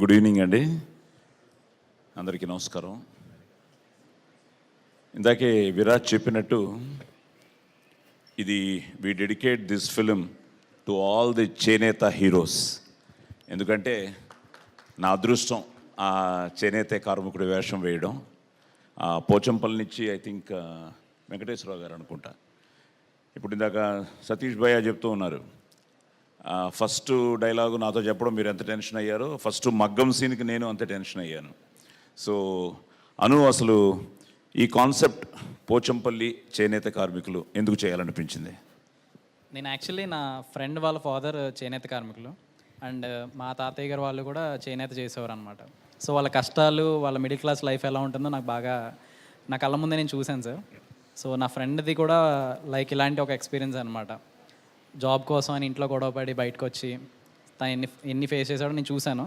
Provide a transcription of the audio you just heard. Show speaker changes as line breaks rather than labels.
Good evening అండి, అందరికీ నమస్కారం. ఇందాకే విరాజ్ చెప్పినట్టు ఇది we dedicate this film to all the చేనేత హీరోస్. ఎందుకంటే నా అదృష్టం ఆ చేనేత కార్మికుడి వేషం వేయడం. పోచంపల్లి నుంచి ఐ థింక్ వెంకటేశ్వరరావు గారు అనుకుంటా. ఇప్పుడు ఇందాక సతీష్ భయ్య చెప్తూ ఉన్నారు, ఫస్ట్ డైలాగు నాతో చెప్పడం మీరు ఎంత టెన్షన్ అయ్యారో, ఫస్ట్ మగ్గం సీన్కి నేను అంత టెన్షన్ అయ్యాను. సో అను, అసలు ఈ కాన్సెప్ట్ పోచంపల్లి చేనేత కార్మికులు ఎందుకు చేయాలనిపించింది?
నేను యాక్చువల్లీ నా ఫ్రెండ్ వాళ్ళ ఫాదర్ చేనేత కార్మికులు, అండ్ మా తాతయ్య గారు వాళ్ళు కూడా చేనేత చేసేవారు అనమాట. సో వాళ్ళ కష్టాలు, వాళ్ళ మిడిల్ క్లాస్ లైఫ్ ఎలా ఉంటుందో నాకు బాగా నా కళ్ళ ముందే నేను చూశాను సార్. సో నా ఫ్రెండ్ది కూడా లైక్ ఇలాంటి ఒక ఎక్స్పీరియన్స్ అనమాట. జాబ్ కోసం అని ఇంట్లో గొడవపడి బయటకు వచ్చి తను ఎన్ని ఫేస్ చేశాడో నేను చూశాను.